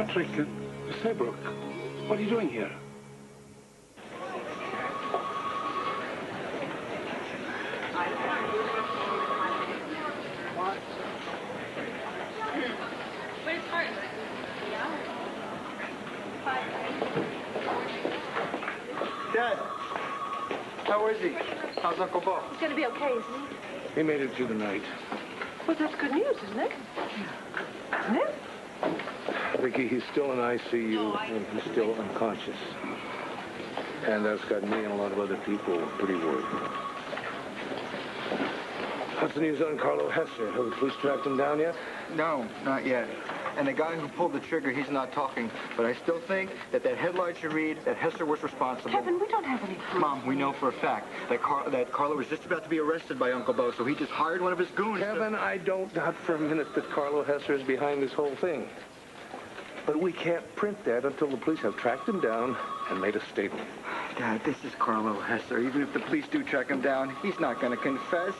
Patrick, Saybrook, what are you doing here? Dad, how is he? How's Uncle Bo? He's going to be okay, isn't he? He made it through the night. Well, that's good news, isn't it? Isn't it? Viki, he's still in ICU, and he's still unconscious. And that's got me and a lot of other people pretty worried. What's the news on Carlo Hesser? Have the police tracked him down yet? No, not yet. And the guy who pulled the trigger, he's not talking. But I still think that headline should read that Hesser was responsible. Kevin, we don't have any proof. Mom, we know for a fact that Carlo was just about to be arrested by Uncle Bo, so he just hired one of his goons. Kevin, I don't doubt for a minute that Carlo Hesser is behind this whole thing. But we can't print that until the police have tracked him down and made a statement. Dad, this is Carlo Hesser. Even if the police do track him down, he's not going to confess.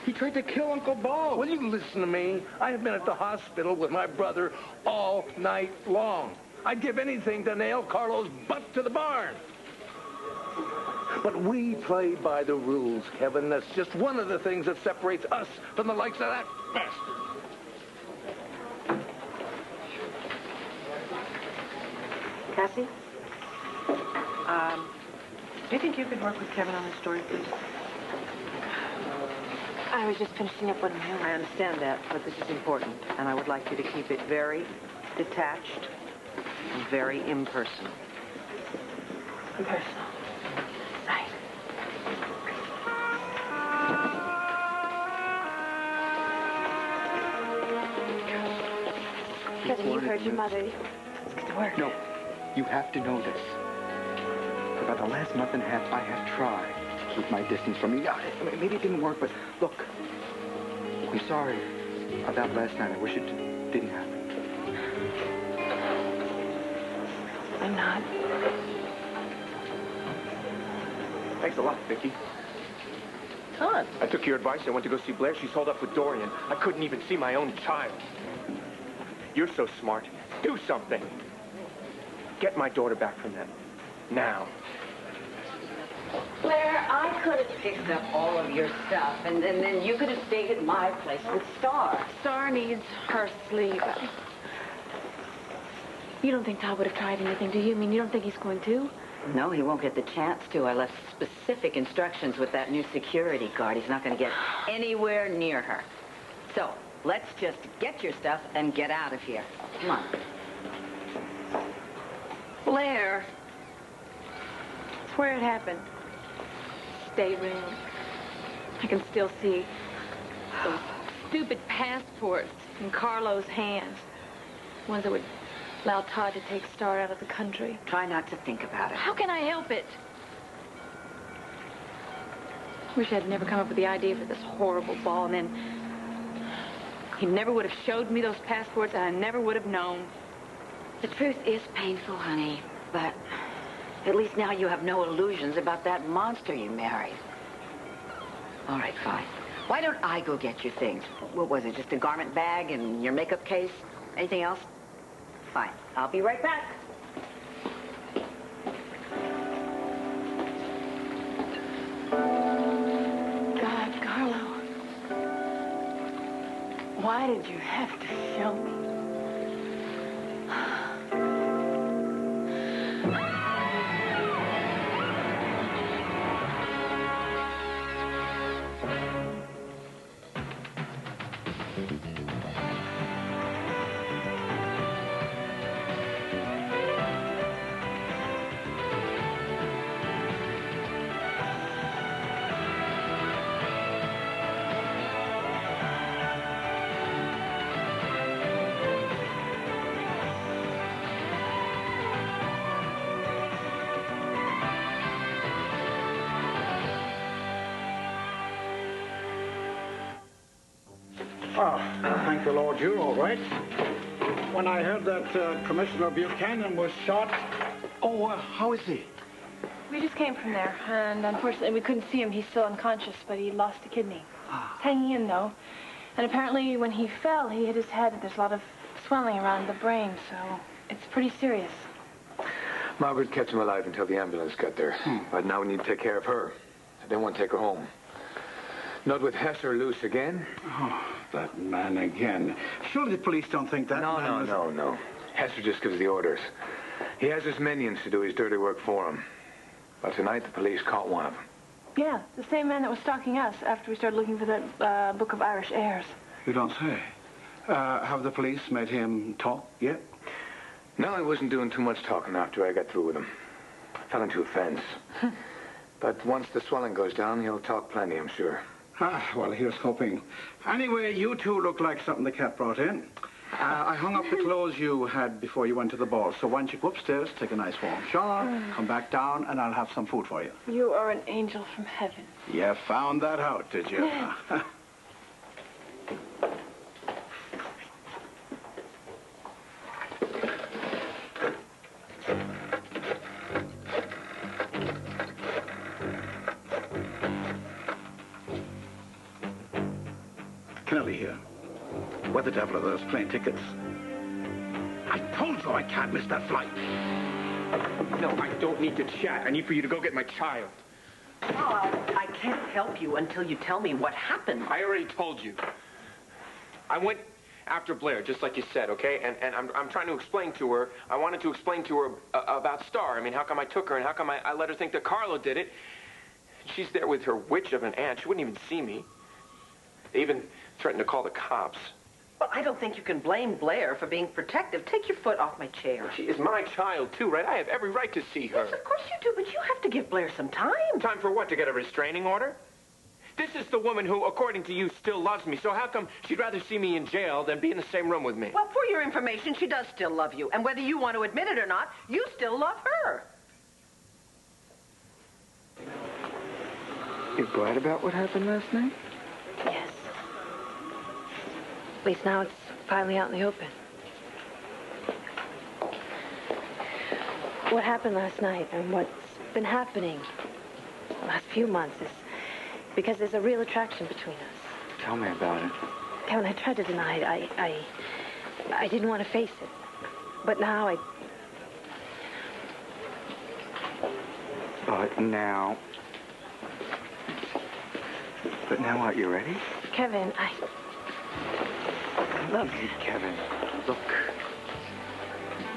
He tried to kill Uncle Bo. Will you listen to me? I have been at the hospital with my brother all night long. I'd give anything to nail Carlo's butt to the barn. But we play by the rules, Kevin. That's just one of the things that separates us from the likes of that bastard. Cassie? Do you think you could work with Kevin on this story, please? I was just finishing up what I'm doing. I understand that, but this is important, and I would like you to keep it very detached and very impersonal. Impersonal. Right. Kevin, you heard your mother. Let's get to work. No, you have to know this. For about the last month and a half, I have tried to keep my distance from you. Maybe it didn't work, but look, I'm sorry about last night. I wish it didn't happen. I'm not. Thanks a lot, Viki. Todd. I took your advice. I went to go see Blair. She's holed up with Dorian. I couldn't even see my own child. You're so smart. Do something. Get my daughter back from them. Now. Blair, I could have picked up all of your stuff, and then you could have stayed at my place with Star. Star needs her sleep. You don't think Todd would have tried anything, do you? I mean, you don't think he's going to? No, he won't get the chance to. I left specific instructions with that new security guard. He's not going to get anywhere near her. So, let's just get your stuff and get out of here. Come on. Blair. It's where it happened. Stateroom. I can still see those stupid passports in Carlo's hands. Ones that would allow Todd to take Star out of the country. Try not to think about it. How can I help it? Wish I'd never come up with the idea for this horrible ball, and then he never would have showed me those passports, and I never would have known. The truth is painful, honey, but at least now you have no illusions about that monster you married. All right, fine. Why don't I go get your things? What was it, just a garment bag and your makeup case? Anything else? Fine. I'll be right back. God, Carlo. Why did you have to show me? Thank the Lord, you're all right. When I heard that Commissioner Buchanan was shot... Oh, how is he? We just came from there, and unfortunately we couldn't see him. He's still unconscious, but he lost a kidney. He's hanging in, though. And apparently when he fell, he hit his head. There's a lot of swelling around the brain, so It's pretty serious. Margaret kept him alive until the ambulance got there. But now we need to take care of her. I don't want to take her home. Not with Hesser loose again. Oh, that man again. Surely the police don't think that man was... No. Hesser just gives the orders. He has his minions to do his dirty work for him. But tonight the police caught one of them. Yeah, the same man that was stalking us after we started looking for that book of Irish airs. You don't say. Have the police made him talk yet? No, he wasn't doing too much talking after I got through with him. Fell into a fence. But once the swelling goes down, he'll talk plenty, I'm sure. Ah, well, here's hoping. Anyway, you two look like something the cat brought in. I hung up the clothes you had before you went to the ball. So why don't you go upstairs, take a nice warm shower, come back down, and I'll have some food for you. You are an angel from heaven. You found that out, did you? Kenneally here. Where the devil are those plane tickets? I told you I can't miss that flight. No, I don't need to chat. I need for you to go get my child. Todd, I can't help you until you tell me what happened. I already told you. I went after Blair, just like you said, okay? And I'm trying to explain to her. I wanted to explain to her about Star. I mean, how come I took her and how come I let her think that Carlo did it? She's there with her witch of an aunt. She wouldn't even see me. They even threatened to call the cops. Well, I don't think you can blame Blair for being protective. Take your foot off my chair. She is my child, too, right? I have every right to see her. Yes, of course you do, but you have to give Blair some time. Time for what? To get a restraining order? This is the woman who, according to you, still loves me. So how come she'd rather see me in jail than be in the same room with me? Well, for your information, she does still love you. And whether you want to admit it or not, you still love her. You're glad about what happened last night? Yes. At least now it's finally out in the open. What happened last night and what's been happening the last few months is because there's a real attraction between us. Tell me about it. Kevin, I tried to deny it. I didn't want to face it. But now I... But now what, you ready? Kevin, Look. Hey, Kevin, look.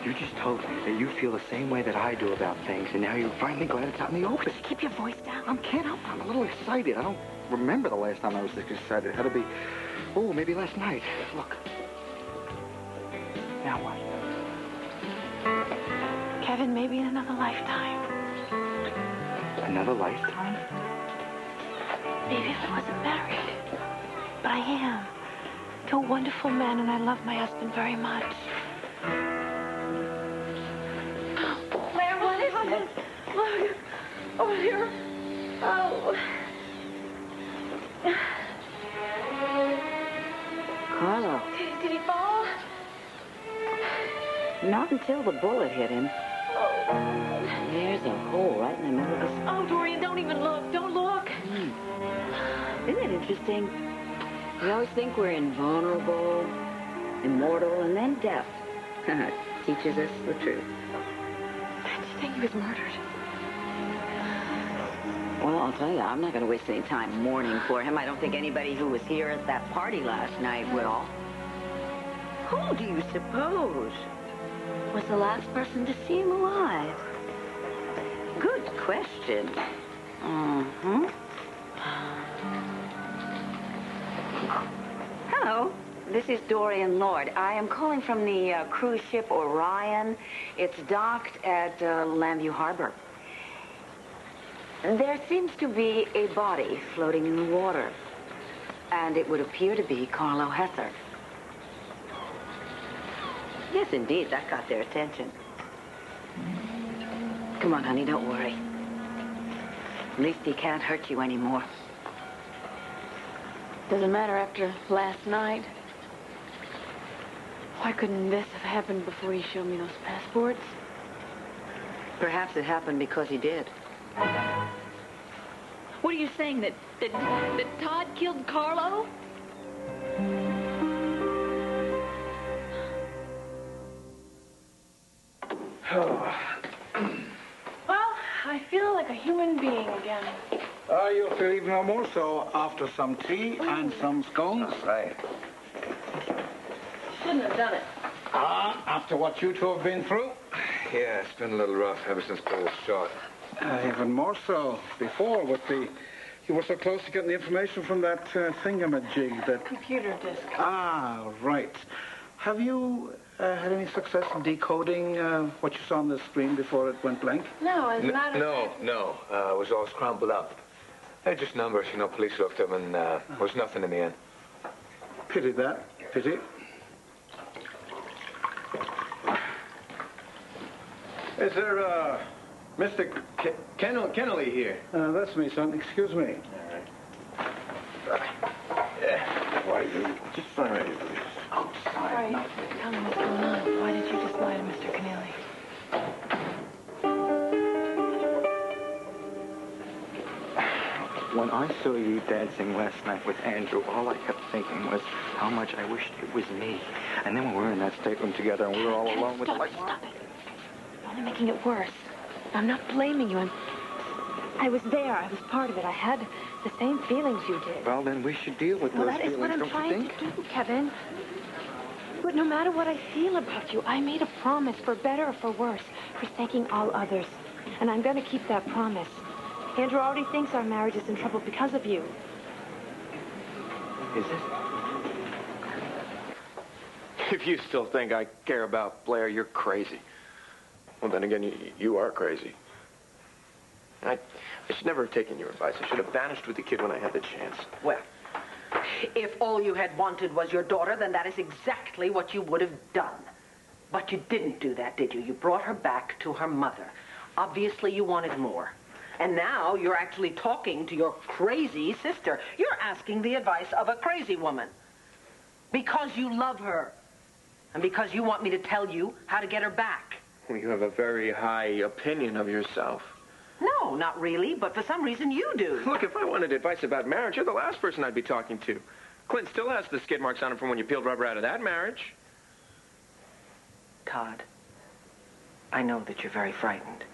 You just told me that you feel the same way that I do about things, and now you're finally glad it's out in the open. Keep your voice down. I can't help it. I'm a little excited. I don't remember the last time I was this excited. It had to be, maybe last night. Look. Now what? Kevin, maybe in another lifetime. Another lifetime? Maybe if I wasn't married. But I am. To a wonderful man, and I love my husband very much. Blair, what is it? Look. Over here. Oh. Carlo. Did he fall? Not until the bullet hit him. Oh. There's a hole right in the middle of his... Oh, Dorian, don't even look. Don't look. Isn't it interesting? We always think we're invulnerable, immortal, and then death. Teaches us the truth. Do you think he was murdered? Well, I'll tell you, I'm not going to waste any time mourning for him. I don't think anybody who was here at that party last night will. Who do you suppose was the last person to see him alive? Good question. Mm-hmm. Hello, this is Dorian Lord. I am calling from the cruise ship Orion. It's docked at Lambview Harbor. There seems to be a body floating in the water, and it would appear to be Carlo Hesser. Yes, indeed, that got their attention. Come on, honey, don't worry. At least he can't hurt you anymore. Doesn't matter after last night. Why couldn't this have happened before he showed me those passports? Perhaps it happened because he did. What are you saying, that Todd killed Carlo? Well, I feel like a human being again. You'll feel even more so after some tea and some scones. That's right. Shouldn't have done it. After what you two have been through? Yeah, it's been a little rough ever since Paul was shot. Even more so before with the... You were so close to getting the information from that thingamajig that... Computer disk. Right. Have you had any success in decoding what you saw on the screen before it went blank? No, as a matter of fact... No. It was all scrambled up. They're just numbers, police looked at them and was nothing in the end. Pity that. Pity. Is there, Mr. Kenneally here. That's me, son. Excuse me. Why, you just sign right here, please. Oh, sorry. Tell me what's going on. Why did you just lie to Mr. Kenneally? When I saw you dancing last night with Andrew, all I kept thinking was how much I wished it was me. And then when we were in that stateroom together and we were all alone with the lights... Stop it. You're only making it worse. I'm not blaming you. I was there. I was part of it. I had the same feelings you did. Well, then we should deal with those That is feelings, what I'm don't you trying think? to do, Kevin. But no matter what I feel about you, I made a promise, for better or for worse, forsaking all others. And I'm going to keep that promise. Andrew already thinks our marriage is in trouble because of you. Is it? If you still think I care about Blair, you're crazy. Well, then again, you are crazy. I should never have taken your advice. I should have vanished with the kid when I had the chance. Well, if all you had wanted was your daughter, then that is exactly what you would have done. But you didn't do that, did you? You brought her back to her mother. Obviously, you wanted more. And now you're actually talking to your crazy sister. You're asking the advice of a crazy woman. Because you love her. And because you want me to tell you how to get her back. Well, you have a very high opinion of yourself. No, not really, but for some reason you do. Look, if I wanted advice about marriage, you're the last person I'd be talking to. Clint still has the skid marks on him from when you peeled rubber out of that marriage. Todd, I know that you're very frightened.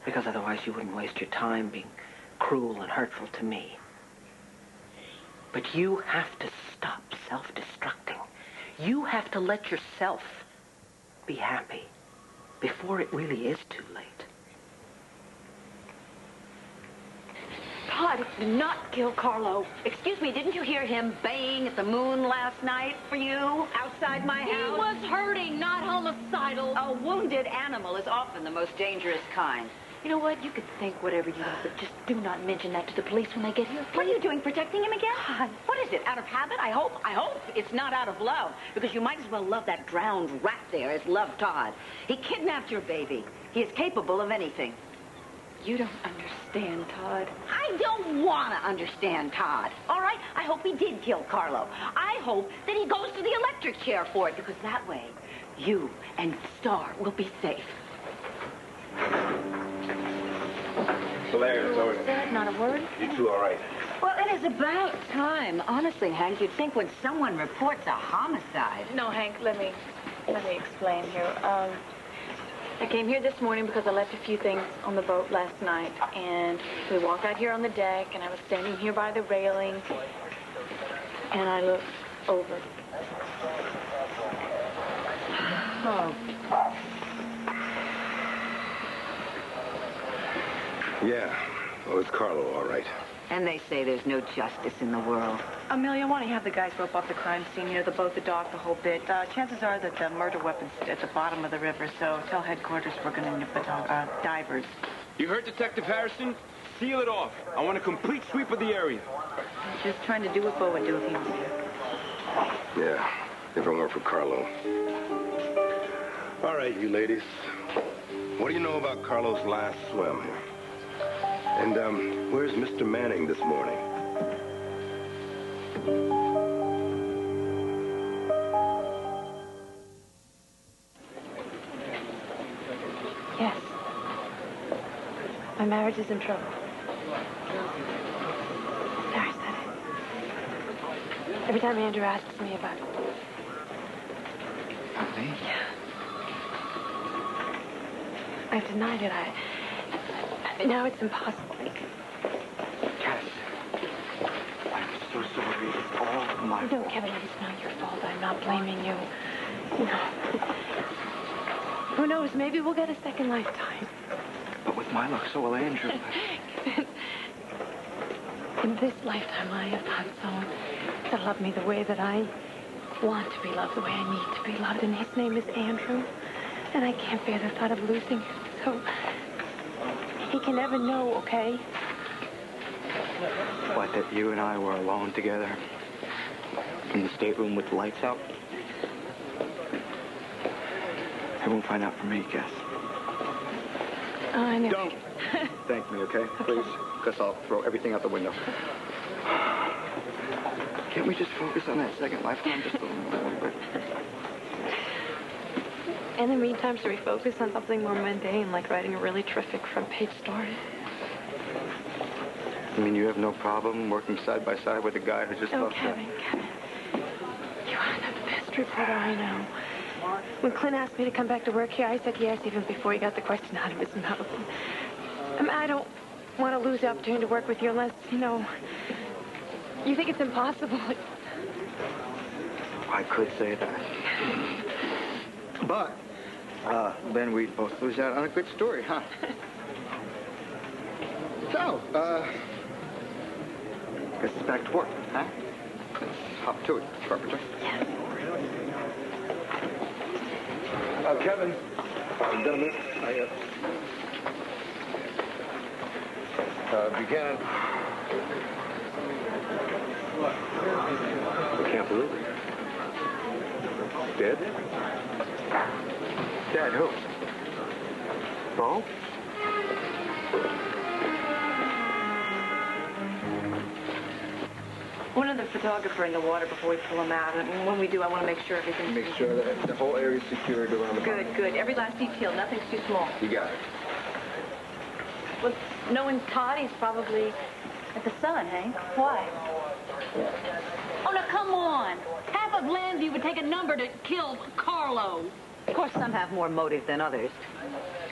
Because otherwise you wouldn't waste your time being cruel and hurtful to me. But you have to stop self-destructing. You have to let yourself be happy before it really is too late. Todd did not kill Carlo. Excuse me, didn't you hear him baying at the moon last night for you outside my house? He was hurting, not homicidal. A wounded animal is often the most dangerous kind. You know what? You could think whatever you want, but just do not mention that to the police when they get here. What are you doing, protecting him again? God. What is it, out of habit? I hope it's not out of love, because you might as well love that drowned rat there as love Todd. He kidnapped your baby. He is capable of anything. You don't understand, Todd. I don't want to understand Todd, all right? I hope he did kill Carlo. I hope that he goes to the electric chair for it, because that way, you and Star will be safe. Blair, it's over. Said not a word. You two all right? Well, it is about time. Honestly, Hank, you'd think when someone reports a homicide... No, Hank, let me explain here. I came here this morning because I left a few things on the boat last night, and we walked out here on the deck, and I was standing here by the railing, and I looked over. Oh. Yeah. Well, it's Carlo, all right. And they say there's no justice in the world. Amelia, why don't you have the guys rope off the crime scene, the boat, the dock, the whole bit. Chances are that the murder weapon's at the bottom of the river, so tell headquarters we're going to need divers. You heard Detective Harrison? Seal it off. I want a complete sweep of the area. Just trying to do what Bo would do if he was here. Yeah, if it weren't for Carlo. All right, you ladies. What do you know about Carlo's last swim here? And, where's Mr. Manning this morning? Yes. My marriage is in trouble. There, I said it. Every time Andrew asks me about it. Me? Yeah. I've denied it. Now it's impossible. Cass, I'm so sorry. It's all my fault. No, Kevin, it's not your fault. I'm not blaming you. No. Who knows? Maybe we'll get a second lifetime. But with my luck, so will Andrew. Kevin, in this lifetime, I have found someone to love me the way that I want to be loved, the way I need to be loved. And his name is Andrew. And I can't bear the thought of losing him. So he can never know, okay? What, that you and I were alone together in the stateroom with the lights out? He won't find out from me, Cass. Oh, I know. Don't thank me, okay? Please, because I'll throw everything out the window. Can't we just focus on that second lifetime just a little bit? In the meantime, should we focus on something more mundane, like writing a really terrific front-page story? I mean, you have no problem working side by side with a guy who just loves Kevin, you are the best reporter I know. When Clint asked me to come back to work here, I said yes, even before he got the question out of his mouth. I don't want to lose the opportunity to work with you unless, you think it's impossible. I could say that. But then we'd both lose out on a good story, huh? So, guess it's back to work, huh? Let's hop to it, Carpenter. Yes. Kevin, I'm done this. Buchanan. I can't believe it. Dead? Dad, who? Bo? One of the photographer in the water before we pull him out. And when we do, I want to make sure everything's... Make sure that the whole area's secured around the body. Good. Every last detail. Nothing's too small. You got it. Well, knowing Todd, he's probably at the Sun, eh? Why? Oh, now, come on. Half of Landview would take a number to kill Carlo. Of course, some have more motive than others.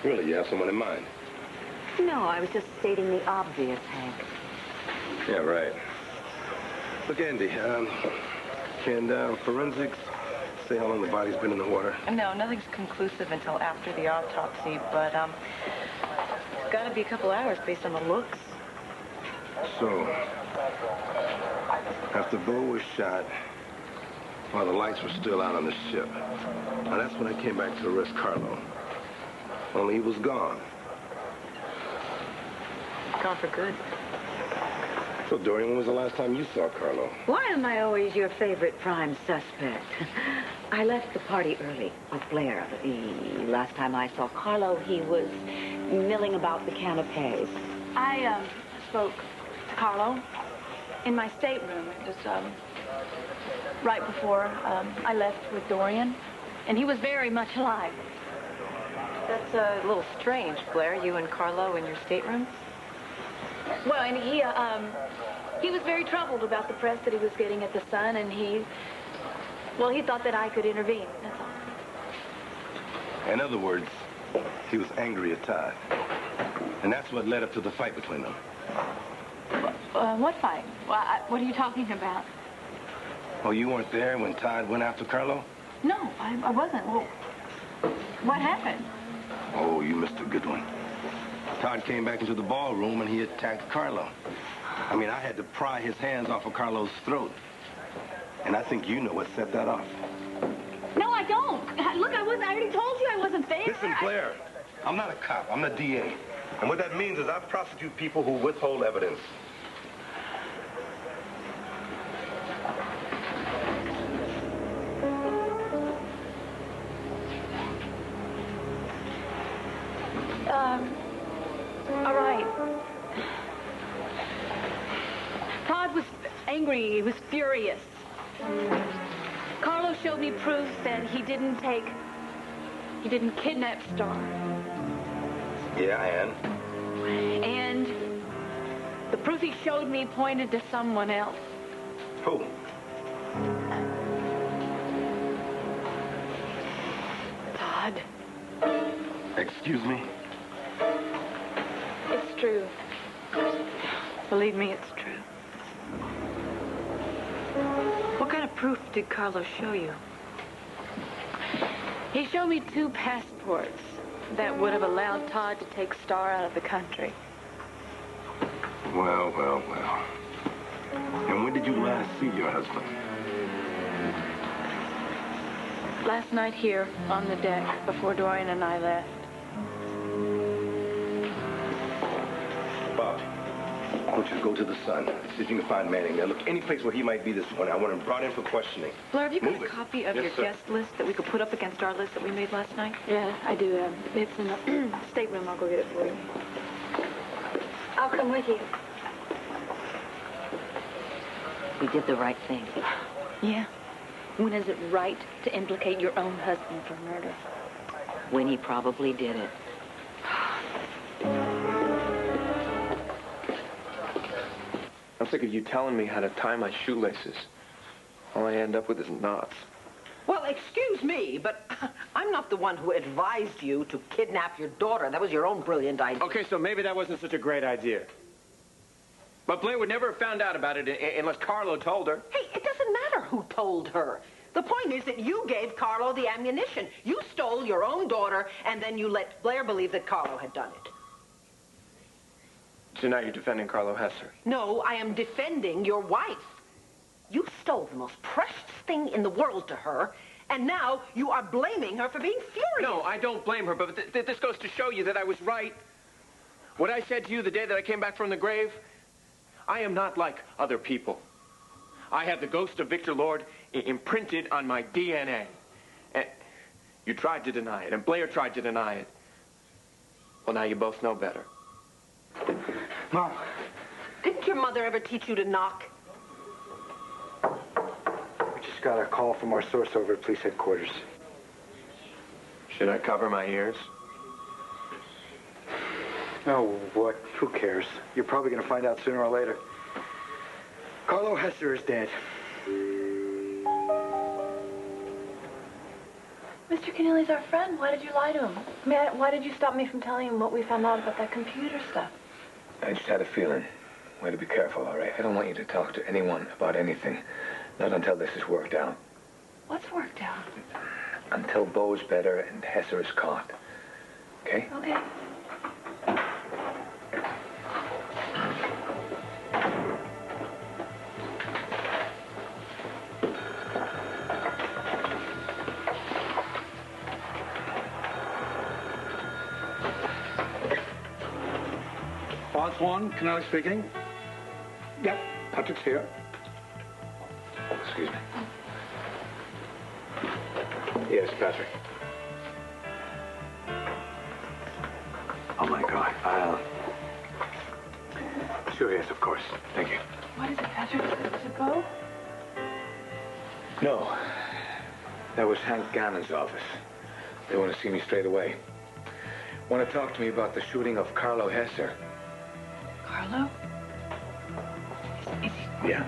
Really, you have someone in mind? No, I was just stating the obvious, Hank. Yeah, right. Look, Andy, can forensics say how long the body's been in the water? No, nothing's conclusive until after the autopsy, but, it's got to be a couple hours based on the looks. So, after Bo was shot, while the lights were still out on the ship, now that's when I came back to arrest Carlo. Only he was gone. Gone for good. So, Dorian, when was the last time you saw Carlo? Why am I always your favorite prime suspect? I left the party early with Blair. The last time I saw Carlo, he was milling about the canapes. I spoke to Carlo in my stateroom. It was right before I left with Dorian, and he was very much alive. That's a little strange, Blair. You and Carlo in your stateroom? Well, and he was very troubled about the press that he was getting at the Sun, and he thought that I could intervene, that's all. In other words, he was angry at Todd. And that's what led up to the fight between them. What fight? Well, what are you talking about? Oh, you weren't there when Todd went after Carlo? No, I wasn't. Well, what happened? Oh, you missed a good one. Todd came back into the ballroom and he attacked Carlo. I mean, I had to pry his hands off of Carlo's throat. And I think you know what set that off. No, I don't. Look, I already told you I wasn't there. Listen, Blair, I'm not a cop. I'm the DA. And what that means is I prosecute people who withhold evidence. All right. Todd was angry. He was furious. Carlo showed me proof that he didn't kidnap Star. Yeah, And the proof he showed me pointed to someone else. Who? Todd. Excuse me? true. Believe me, it's true. What kind of proof did Carlo show you? He showed me 2 passports that would have allowed Todd to take Star out of the country. Well, well, well. And when did you last see your husband? Last night here, on the deck, before Dorian and I left. Bob, I want you to go to the Sun. See if you can find Manning there. Look, any place where he might be this morning. I want him brought in for questioning. Blair, have you got Move a it. copy of Yes, your sir. guest list that we could put up against our list that we made last night? Yeah, I do. It's in the stateroom. I'll go get it for you. I'll come with you. You did the right thing. Yeah. When is it right to implicate your own husband for murder? When he probably did it. I'm sick of you telling me how to tie my shoelaces. All I end up with is knots. Well, excuse me, but I'm not the one who advised you to kidnap your daughter. That was your own brilliant idea. Okay, so maybe that wasn't such a great idea. But Blair would never have found out about it unless Carlo told her. Hey, it doesn't matter who told her. The point is that you gave Carlo the ammunition. You stole your own daughter, and then you let Blair believe that Carlo had done it. So now you're defending Carlo Hesser. No, I am defending your wife. You stole the most precious thing in the world to her, and now you are blaming her for being furious. No, I don't blame her, but this goes to show you that I was right. What I said to you the day that I came back from the grave, I am not like other people. I have the ghost of Victor Lord imprinted on my DNA. And you tried to deny it, and Blair tried to deny it. Well, now you both know better. Mom. Didn't your mother ever teach you to knock? We just got a call from our source over at police headquarters. Should I cover my ears? Oh, what? Who cares? You're probably going to find out sooner or later. Carlo Hesser is dead. Mr. Kenneally's our friend. Why did you lie to him? I mean, why did you stop me from telling him what we found out about that computer stuff? I just had a feeling. Way to be careful, all right? I don't want you to talk to anyone about anything. Not until this is worked out. What's worked out? Until Bo's better and Hesser is caught. Okay? Okay. Oswald, Kenneally speaking. Yep, Patrick's here. Excuse me. Yes, Patrick. Oh, my God. Sure, yes, of course. Thank you. What is it, Patrick? Is it Bo? No. That was Hank Gannon's office. They want to see me straight away. Want to talk to me about the shooting of Carlo Hesser. Carlo? Is he... Yeah.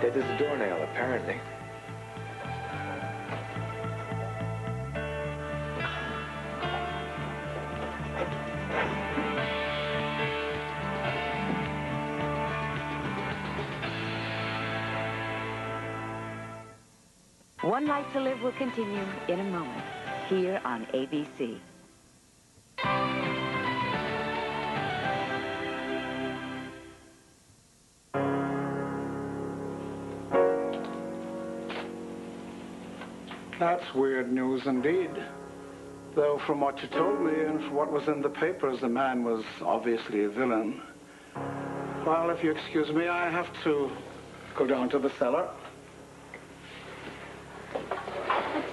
Dead as a doornail, apparently. One Life to Live will continue in a moment, here on ABC. That's weird news indeed. Though from what you told me and from what was in the papers, the man was obviously a villain. Well, if you excuse me, I have to go down to the cellar.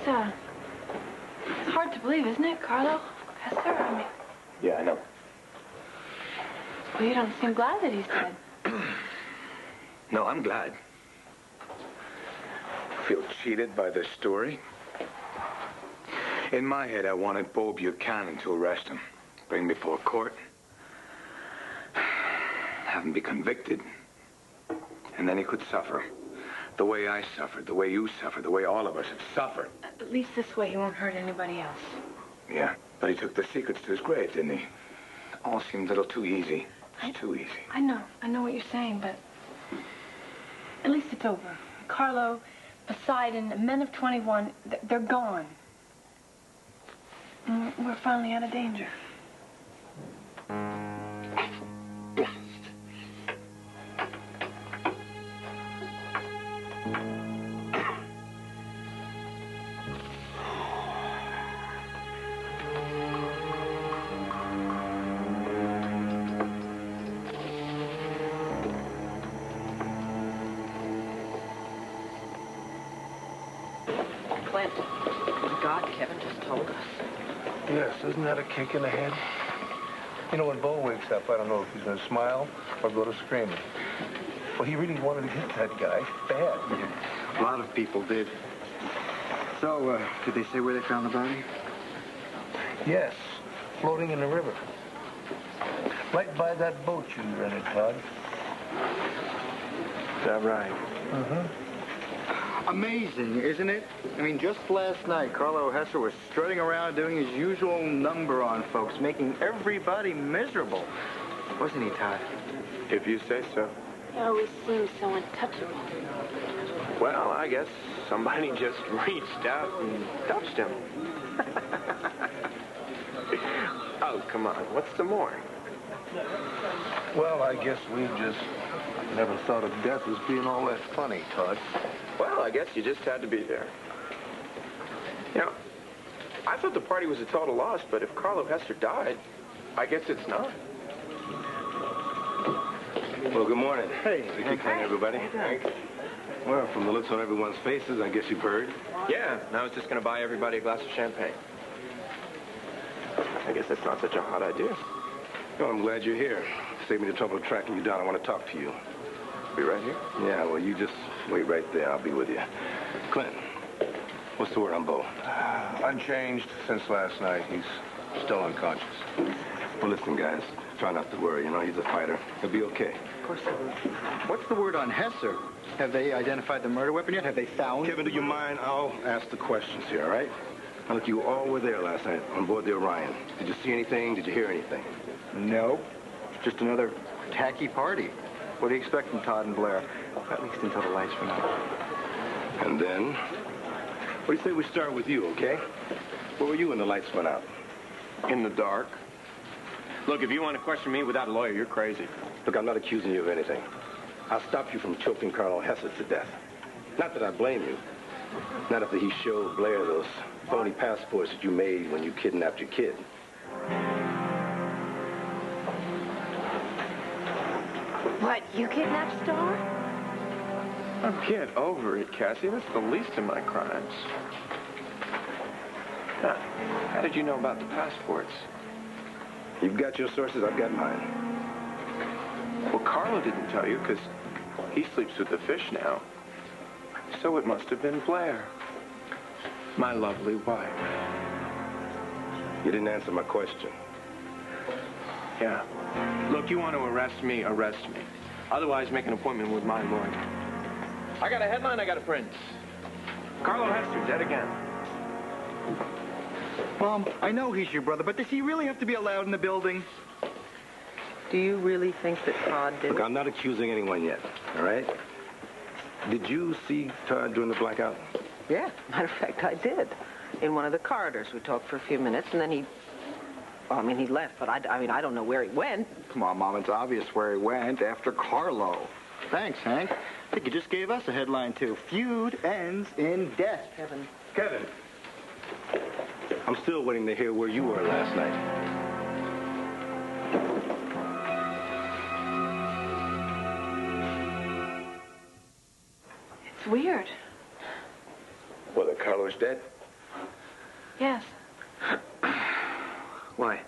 It's hard to believe, isn't it, Carlo Hesser? I mean, Yeah, I know. well, you don't seem glad that he's dead. No, I'm glad. Feel cheated by this story? In my head, I wanted Bo Buchanan to arrest him, bring him before court, have him be convicted, and then he could suffer. The way I suffered, the way you suffered, the way all of us have suffered. At least this way he won't hurt anybody else. Yeah, but he took the secrets to his grave, didn't he? All seems a little too easy. It's too easy. I know what you're saying, but at least it's over. Carlo, Poseidon, the men of 21, they're gone. And we're finally out of danger. Clint, thank God Kevin just told us. Yes, isn't that a kick in the head? You know, when Bo wakes up, I don't know if he's going to smile or go to screaming. Well, he really wanted to hit that guy bad. A lot of people did. So, did they say where they found the body? Yes, floating in the river. Right by that boat you rented, Todd. Is that right? Mm-hmm. Amazing, isn't it? I mean, just last night, Carlo Hesser was strutting around doing his usual number on folks, making everybody miserable. Wasn't he, Todd? If you say so. He always seems so untouchable. Well, I guess somebody just reached out and touched him. Oh, come on. What's the more? Well, I guess we just never thought of death as being all that funny, Todd. Well, I guess you just had to be there. You know, I thought the party was a total loss, but if Carlo Hesser died, I guess it's not. Well, good morning. Hey. Viki, hi, everybody. Well, from the looks on everyone's faces, I guess you've heard. Yeah, and I was just going to buy everybody a glass of champagne. I guess that's not such a hot idea. Well, I'm glad you're here. Save me the trouble of tracking you down. I want to talk to you. Be right here? Yeah, well, you just wait right there. I'll be with you. Clint, what's the word on Bo? Unchanged since last night. He's still unconscious. Well, listen, guys. Try not to worry. You know, he's a fighter. He'll be okay. Of course they will. What's the word on Hesser? Have they identified the murder weapon yet? Have they found... Kevin, do you mind? I'll ask the questions here, all right? Now, look, you all were there last night on board the Orion. Did you see anything? Did you hear anything? No. Just another tacky party. What do you expect from Todd and Blair? At least until the lights went out. And then, what do you say we start with you, okay? Where were you when the lights went out? In the dark. Look, if you want to question me without a lawyer, you're crazy. Look, I'm not accusing you of anything. I'll stop you from choking Carlo Hesser to death. Not that I blame you. Not after he showed Blair those phony passports that you made when you kidnapped your kid. What, you kidnapped Star? Oh, get over it, Cassie. That's the least of my crimes. How did you know about the passports? You've got your sources, I've got mine. Well, Carlo didn't tell you because he sleeps with the fish now. So it must have been Blair. My lovely wife. You didn't answer my question. Yeah. Look, you want to arrest me, arrest me. Otherwise, make an appointment with my lawyer. I got a headline I got to print. Carlo Hesser, dead again. Mom, I know he's your brother, but does he really have to be allowed in the building? Do you really think that Todd did Look, it? I'm not accusing anyone yet, all right? Did you see Todd during the blackout? Yeah, matter of fact, I did. In one of the corridors, we talked for a few minutes, and then he left, but I don't know where he went. Come on, Mom, it's obvious where he went after Carlo. Thanks, Hank. I think you just gave us a headline, too. Feud ends in death. Kevin. I'm still waiting to hear where you were last night. It's weird. Well, that Carlo's dead? Yes. Why?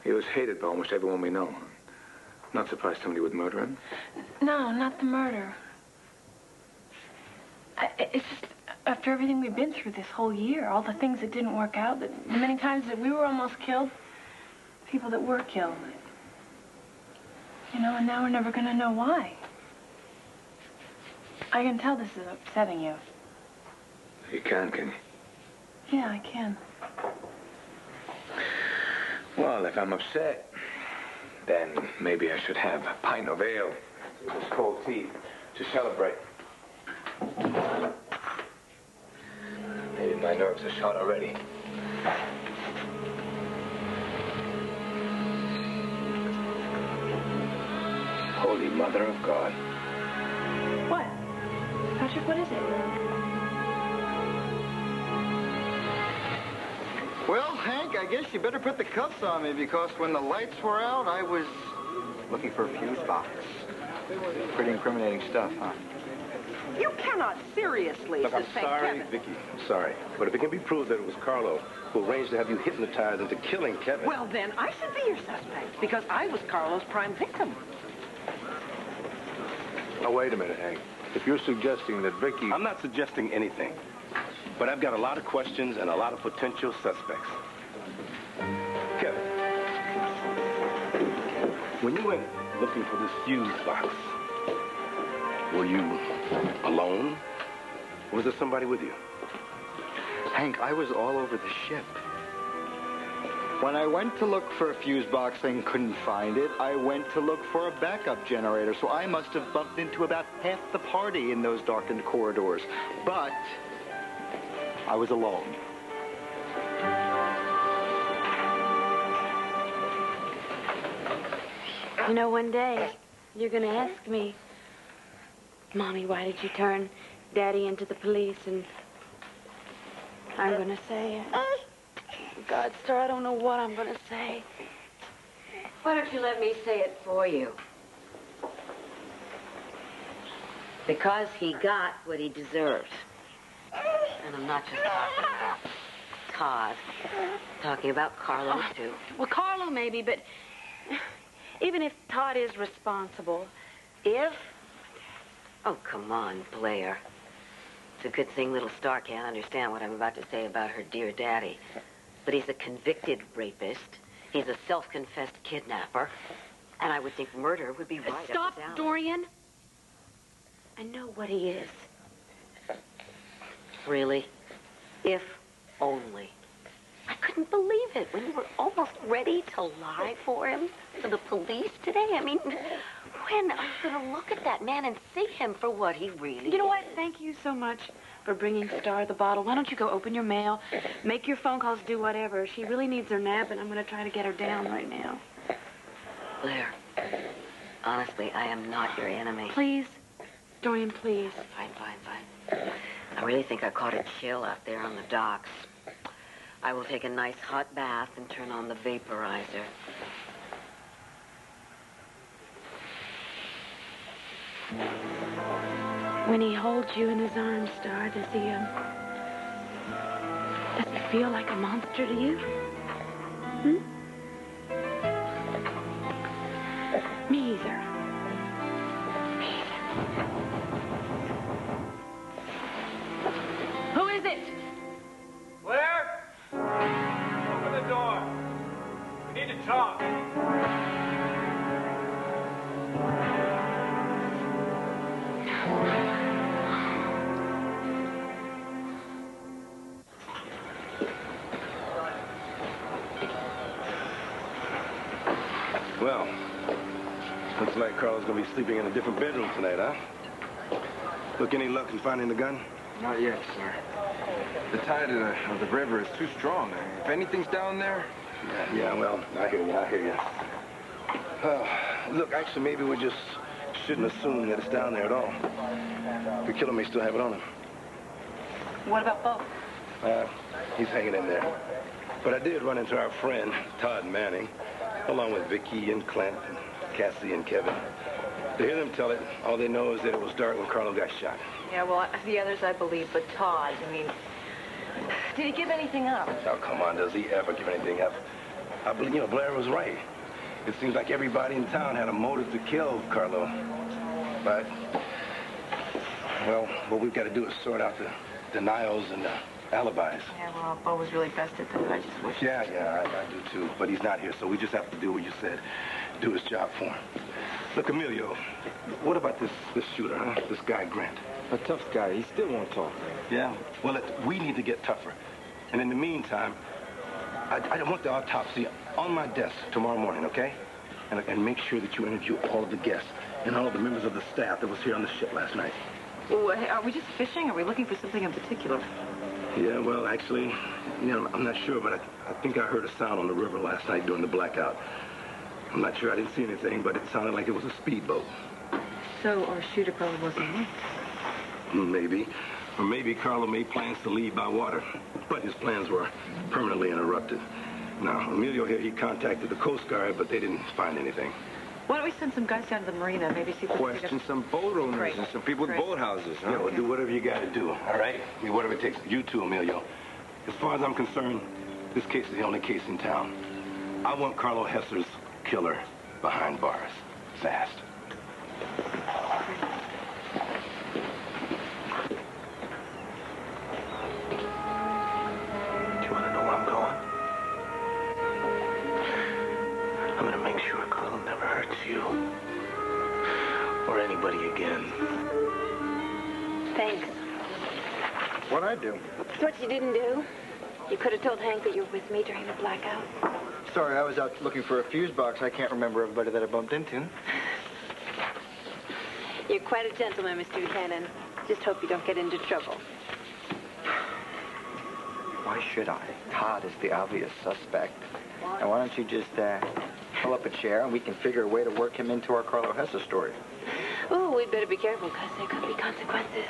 He was hated by almost everyone we know. Not surprised somebody would murder him. No, not the murder. It's just, after everything we've been through this whole year, all the things that didn't work out, the many times that we were almost killed, people that were killed. You know, and now we're never going to know why. I can tell this is upsetting you. You can you? Yeah, I can. Well, if I'm upset, then maybe I should have a pint of ale with this cold tea to celebrate. Maybe my nerves are shot already. Holy Mother of God. What? Patrick, what is it? Well, Hank, I guess you better put the cuffs on me, because when the lights were out, I was looking for a fuse box. Pretty incriminating stuff, huh? You cannot seriously Look, I'm suspect sorry, Kevin. Viki. I'm sorry. But if it can be proved that it was Carlo who arranged to have you hypnotized into killing Kevin... Well, then I should be your suspect, because I was Carlo's prime victim. Now, wait a minute, Hank. If you're suggesting that Viki... I'm not suggesting anything. But I've got a lot of questions and a lot of potential suspects. Kevin, when you went looking for this fuse box, were you alone? Or was there somebody with you? Hank, I was all over the ship. When I went to look for a fuse box and couldn't find it, I went to look for a backup generator, so I must have bumped into about half the party in those darkened corridors. But I was alone. You know, one day, you're going to ask me, Mommy, why did you turn Daddy into the police? And I'm going to say, God, sir, I don't know what I'm going to say. Why don't you let me say it for you? Because he got what he deserved. And I'm not just talking about Todd. I'm talking about Carlo, too. Well, Carlo maybe, but even if Todd is responsible. If? Oh, come on, Blair. It's a good thing little Star can't understand what I'm about to say about her dear daddy. But he's a convicted rapist. He's a self-confessed kidnapper. And I would think murder would be right Stop, up his alley. Dorian. I know what he is. Really? If only. I couldn't believe it when you were almost ready to lie for him to the police today. I mean, when are you going to look at that man and see him for what he really is? You know what? Thank you so much for bringing Star the bottle. Why don't you go open your mail, make your phone calls, do whatever. She really needs her nap, and I'm going to try to get her down right now. Blair, honestly, I am not your enemy. Please, Dorian, please. Fine. I really think I caught a chill out there on the docks. I will take a nice hot bath and turn on the vaporizer. When he holds you in his arms, Star, does he feel like a monster to you? Me either. Who is it? Blair? Open the door. We need to talk. Well, looks like Carlo's gonna be sleeping in a different bedroom tonight, huh? Look, any luck in finding the gun? Not yet, sir. The tide of the river is too strong. If anything's down there... Yeah, well, I hear you. Look, actually, maybe we just shouldn't assume that it's down there at all. The killer may still have it on him. What about Bo? He's hanging in there. But I did run into our friend, Todd Manning, along with Viki and Clint and Cassie and Kevin. To hear them tell it, all they know is that it was dark when Carlo got shot. Yeah, well, the others I believe, but Todd, I mean, did he give anything up? Oh, come on, does he ever give anything up? I believe, Blair was right. It seems like everybody in town had a motive to kill Carlo. But, well, what we've got to do is sort out the denials and the alibis. Yeah, well, Bo was really best at that. I just wish... Yeah, I do too. But he's not here, so we just have to do what you said. Do his job for him. Look, Emilio, what about this shooter, huh? This guy, Grant? A tough guy. He still won't talk. Yeah? Well, we need to get tougher. And in the meantime, I want the autopsy on my desk tomorrow morning, okay? And make sure that you interview all of the guests and all of the members of the staff that was here on the ship last night. Well, are we just fishing? Are we looking for something in particular? Yeah, well, actually, I'm not sure, but I think I heard a sound on the river last night during the blackout. I'm not sure. I didn't see anything, but it sounded like it was a speedboat. So our shooter probably wasn't linked. Maybe. Or maybe Carlo made plans to leave by water, but his plans were permanently interrupted. Now, Emilio here, he contacted the Coast Guard, but they didn't find anything. Why don't we send some guys down to the marina, maybe see if we can Question some boat owners and some people with boat houses, huh? Yeah, well, do whatever you got to do, all right? I mean, whatever it takes. You too, Emilio. As far as I'm concerned, this case is the only case in town. I want Carlo Hesser's killer behind bars. Fast. Do you want to know where I'm going? I'm going to make sure Carlo never hurts you. Or anybody again. Thanks. What'd I do? It's what you didn't do. You could have told Hank that you were with me during the blackout. Sorry, I was out looking for a fuse box. I can't remember everybody that I bumped into. You're quite a gentleman, Mr. Buchanan. Just hope you don't get into trouble. Why should I? Todd is the obvious suspect. Now, why don't you just pull up a chair and we can figure a way to work him into our Carlo Hesser story. Oh, we'd better be careful, because there could be consequences.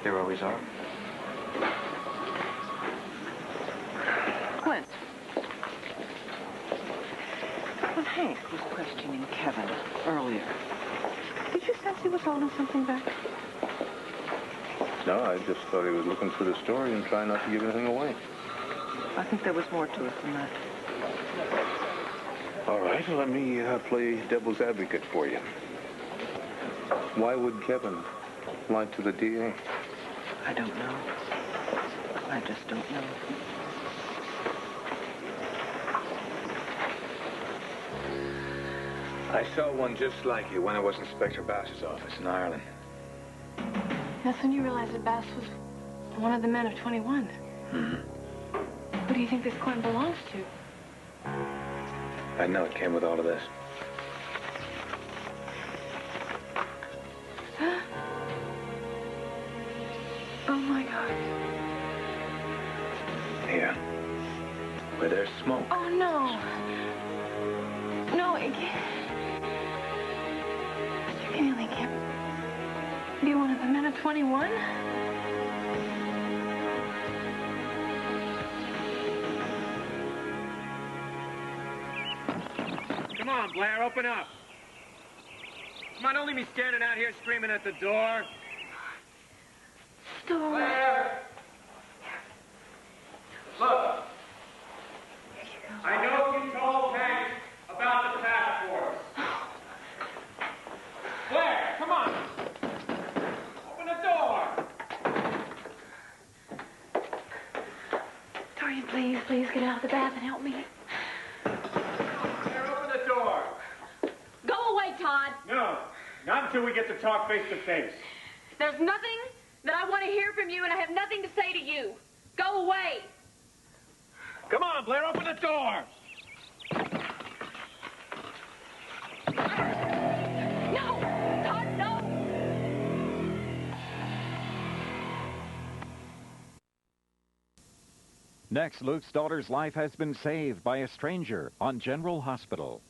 There always are. Clint. When Hank was questioning Kevin earlier, did you sense he was holding something back? No, I just thought he was looking for the story and trying not to give anything away. I think there was more to it than that. All right, let me play devil's advocate for you. Why would Kevin lie to the DA? I don't know. I just don't know. I saw one just like you when I was Inspector Bass's office in Ireland. That's when you realized that Bass was one of the men of 21. Mm-hmm. Who do you think this coin belongs to? I know it came with all of this. Oh, my God. Here. Where there's smoke. Oh, no. No, it can't. Mr. Kenneally can't be one of the men of 21? Come on, Blair, open up. Come on, don't leave me standing out here screaming at the door. Blair! Look. I know you told Hank about the passports. Blair, come on. Open the door. Dorian, please get out of the bath and help me. Blair, open the door. Go away, Todd. No, not until we get to talk face to face. There's nothing that I want to hear from you, and I have nothing to say to you. Go away. Come on, Blair, open the door. No! Todd, no! Next, Luke's daughter's life has been saved by a stranger on General Hospital.